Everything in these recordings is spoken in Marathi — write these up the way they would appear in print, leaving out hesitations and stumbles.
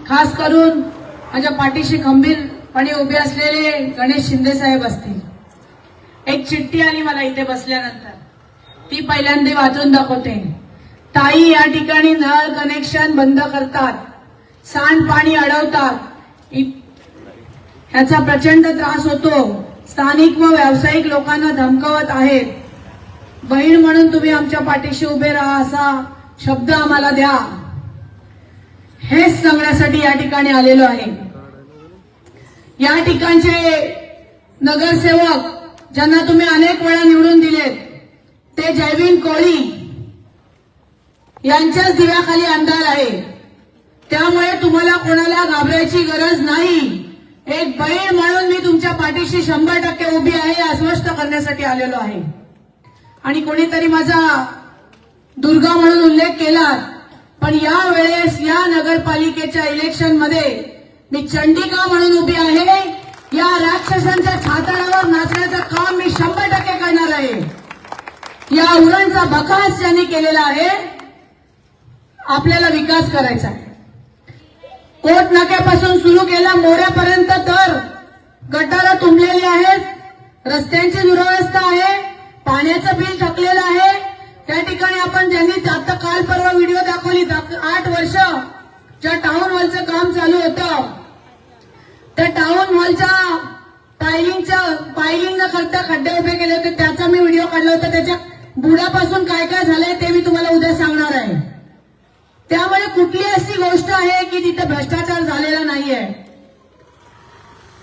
खास करून माझ्या पाठीशी खंबीरपणे उभे असलेले गणेश शिंदे साहेब असतील. एक चिठ्ठी आली मला इथे बसल्यानंतर, ती पहिल्यांदा वाचून दाखवते. ताई, या ठिकाणी नळ कनेक्शन बंद करतात, सांडपाणी अडवतात, ह्याचा प्रचंड त्रास होतो. स्थानिक व व्यावसायिक लोकांना धमकावत आहेत. बहीण म्हणून तुम्ही आमच्या पाठीशी उभे राहा, असा शब्द आम्हाला द्या. हेच सांगण्यासाठी या ठिकाणी आलेलो आहे. या ठिकाणचे नगरसेवक ज्यांना तुम्ही अनेक वेळा निवडून दिलेत, ते जयवीन कोळी यांच्याच दिव्याखाली अंधार आहे. त्यामुळे तुम्हाला कोणाला घाबरायची गरज नाही. एक बहीण म्हणून मी तुमच्या पाठीशी 100% उभी आहे, आश्वस्त करण्यासाठी आलेलो आहे. आणि कोणीतरी माझा दुर्गा म्हणून उल्लेख केला, पण या वेळेस या नगरपालिकेच्या इलेक्शन मध्ये मी चंडिका म्हणून उभी आहे. या राक्षसांच्या छाताडावर नाचण्याचं काम मी 100% करणार आहे. या उरणचा बकास ज्यांनी केलेला आहे, आपल्याला विकास करायचा आहे. कोट नाक्यापासून सुरू केला मोऱ्यापर्यंत तर गटारं तुंबलेली आहेत, रस्त्यांची दुरवस्था आहे, पाण्याचं बिल थकलेलं आहे. त्या ठिकाणी आपण ज्यांनी आता काल परवा व्हिडिओ दाखवली, 8 वर्ष ज्या टाउन हॉलचं काम चालू होतं, त्या टाउन हॉलच्या पायलिंग न करता खड्डे उभे केले होते, त्याचा मी व्हिडिओ काढला होता. त्याच्या बुडापासून काय काय झालंय ते मी तुम्हाला उद्या सांगणार आहे. त्यामुळे कुठली अशी गोष्ट आहे की तिथे भ्रष्टाचार झालेला नाहीये.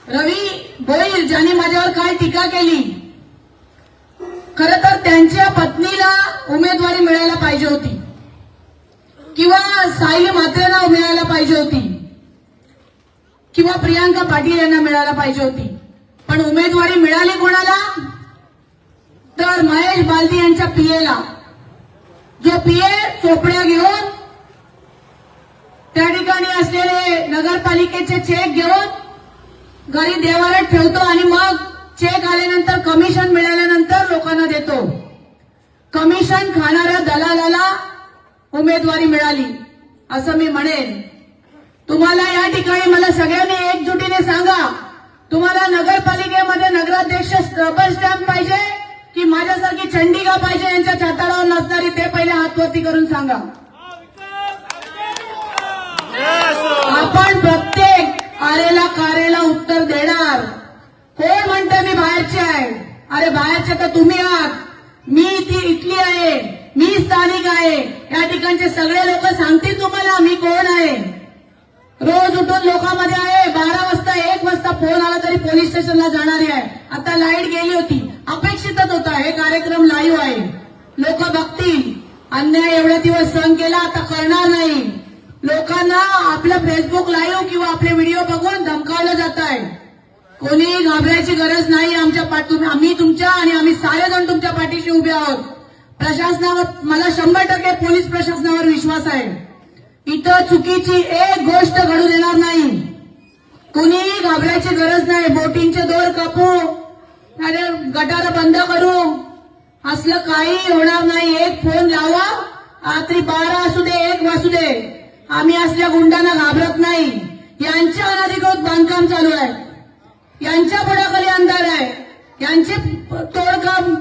रवी भोईर ज्यांनी माझ्यावर काय टीका केली, खरं तर त्यांच्या पत्नीला उमेदवारी मिळायला पाहिजे होती किंवा सायली म्हात्रेला मिळायला पाहिजे होती किंवा प्रियांका पाटील यांना मिळायला पाहिजे होती. पण उमेदवारी मिळाली कोणाला? तर महेश बालदी यांच्या पीएला. जो पीए चोपड्या घेऊन त्या ठिकाणी असलेले नगरपालिकेचे चेक घेऊन घरी देवाऱ्यात ठेवतो आणि मग चेक आल्यानंतर कमिशन मिळाल्यानंतर लोकांना देतो. कमिशन खाणाऱ्या दलालाला उमेदवारी मिळाली असं मी म्हणेन. तुम्हाला या ठिकाणी मला सगळ्यांनी एकजुटीने सांगा, तुम्हाला नगरपालिकेमध्ये नगराध्यक्ष रबर स्टॅम्प पाहिजे की माझ्यासारखी चंडिका पाहिजे यांच्या छाताडावर नाचणारी? ते पहिले हातवरती करून सांगा. आपण प्रत्येक आरेला कारेला उत्तर देणार. कोण म्हणते मी बाहेरचे आहे? अरे बाहेरचे तर तुम्ही आहात. मी ती इथली आहे, मी स्थानिक आहे. या ठिकाणचे सगळे लोक सांगतील तुम्हाला मी कोण आहे. रोज उठून लोकांमध्ये आहे. 12 वाजता 1 वाजता फोन आला तरी पोलीस स्टेशनला जाणारी आहे. आता लाईट गेली होती, अपेक्षितच होता. हे कार्यक्रम लाईव्ह आहे, लोक बघतील. अन्याय एवढे दिवस सहन केला, आता करणार नाही. लोकांना आपलं फेसबुक लाईव्ह किंवा आपले व्हिडिओ बघून धमकावलं जात आहे. कोणी घाबरायची गरज नाही. आम्ही तुमच्या आणि आम्ही सारेजण तुमच्या पाठीशी उभे आहोत. प्रशासनावर मला 100% पोलीस प्रशासनावर विश्वास आहे. इथं चुकीची एक गोष्ट घडू देणार नाही. कुणीही घाबरायची गरज नाही. बोटींचे दोर कापू, अरे गटार बंद करू, असलं काही होणार नाही. एक फोन लावा, रात्री 12 असू दे 1 वाजू दे, आम्ही असल्या गुंडांना घाबरत नाही. यांच्या अनधिकृत बांधकाम चालू आहे, यांच्या बुडाखाली अंधार आहे, यांचे तोडकाम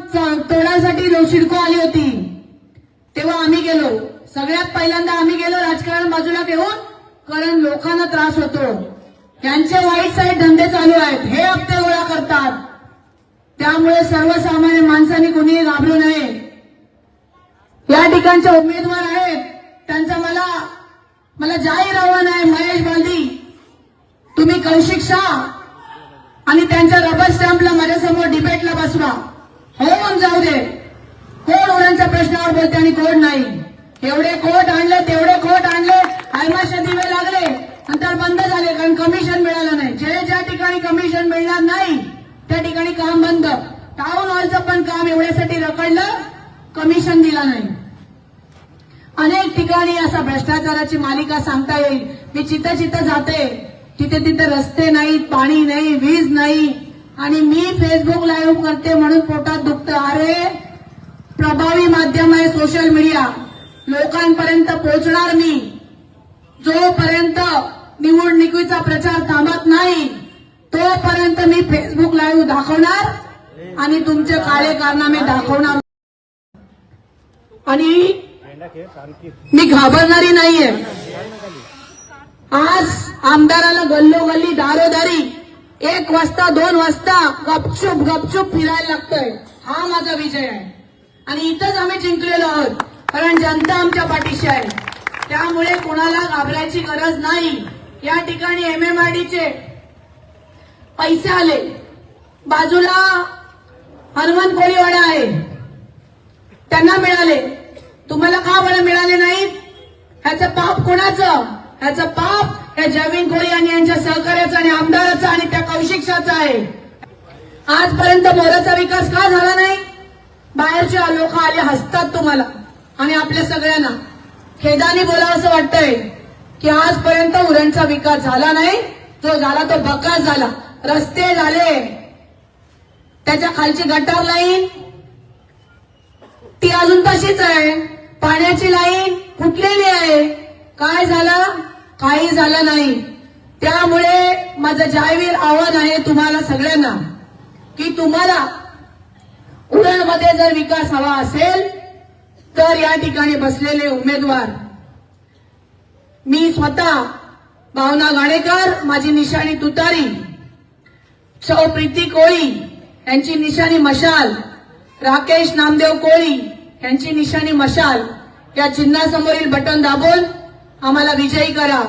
तोडासाठी शिडको आली होती. तेव्हा आम्ही गेलो, सगळ्यात पहिल्यांदा आम्ही गेलो राजकारण बाजूला ठेवून, कारण लोकांना त्रास होतो. यांचे वाईट साईड धंदे चालू आहेत, हे हप्ते गोळा करतात. त्यामुळे सर्वसामान्य माणसांनी कुणीही घाबरू नये. या ठिकाणचे उमेदवार आहेत, त्यांचा मला जाहीर आव्हान आहे. महेश बालदी, तुम्ही कौशिक शाह आणि त्यांच्या रबर स्टॅम्पला माझ्यासमोर डिबेटला बसवा. होऊन जाऊ दे, कोण उरणच्या प्रश्नावर बोलते आणि कोण नाही. एवढे कोट आणले, तेवढे कोट आणले, आयमाशा दिवे लागले, नंतर बंद झाले कारण कमिशन मिळालं नाही. ज्या ठिकाणी कमिशन मिळणार नाही त्या ठिकाणी काम बंद. टाउन हॉलचं पण काम एवढ्यासाठी रखडलं, कमिशन दिला नाही. अनेक ठिकाणी असा भ्रष्टाचाराची मालिका सांगता येईल. मी जिथं जाते तिथे रस्ते नाहीत, पाणी नाही, वीज नाही, आणि मी फेसबुक लाईव्ह करते म्हणून पोटात दुखतं. अरे प्रभावी माध्यम आहे सोशल मीडिया, लोकांपर्यंत पोहोचणार मी. जोपर्यंत निवडणुकीचा प्रचार थांबत नाही तोपर्यंत मी फेसबुक लाईव्ह दाखवणार आणि तुमचे काळे कारनामे दाखवणार आणि मी घाबरणारी नाहीये. आज आमदाराला गल्लोगल्ली दारोदारी 1 वाजता 2 वाजता गपचूप फिरायला लागतंय. हा माझा विजय आहे आणि इथंच आम्ही जिंकलेलो आहोत कारण जनता आमच्या पाठीशी आहे. त्यामुळे कोणाला घाबरायची गरज नाही. या ठिकाणी MMRDचे पैसे आले, बाजूला हनुमान कोळीवाडा आहे, त्यांना मिळाले. तुम्हाला का बरं मिळाले नाहीत? ह्याचं पाप कोणाचं? ह्याचं पाप या जयवीन कोळी आणि यांच्या सहकार्याचं आणि आमदाराचं आणि त्या कौशिकशाचं आहे. आजपर्यंत मोराचा विकास का झाला नाही? बाहेरचे लोक आले हसतात तुम्हाला आणि आपल्या सगळ्यांना खेदाने बोलावं असं वाटतंय की आजपर्यंत उरणचा विकास झाला नाही. जो झाला तो बकास झाला. रस्ते झाले, त्याच्या खालची गटार लाईन ती अजून तशीच आहे. पाण्याची लाईन फुटलेली आहे. काय झालं? काही झालं नाही. त्यामुळे माझं जाहीर आव्हान आहे तुम्हाला सगळ्यांना की तुम्हाला उरणमध्ये जर विकास हवा असेल तर या ठिकाणी बसलेले उमेदवार मी स्वतः भावना गाणेकर, माझी निशाणी तुतारी, सौ प्रीती कोळी यांची निशाणी मशाल, राकेश नामदेव कोळी यांची निशाणी मशाल, या चिन्हासमोरील बटन दाबून आम्हाला विजयी करा.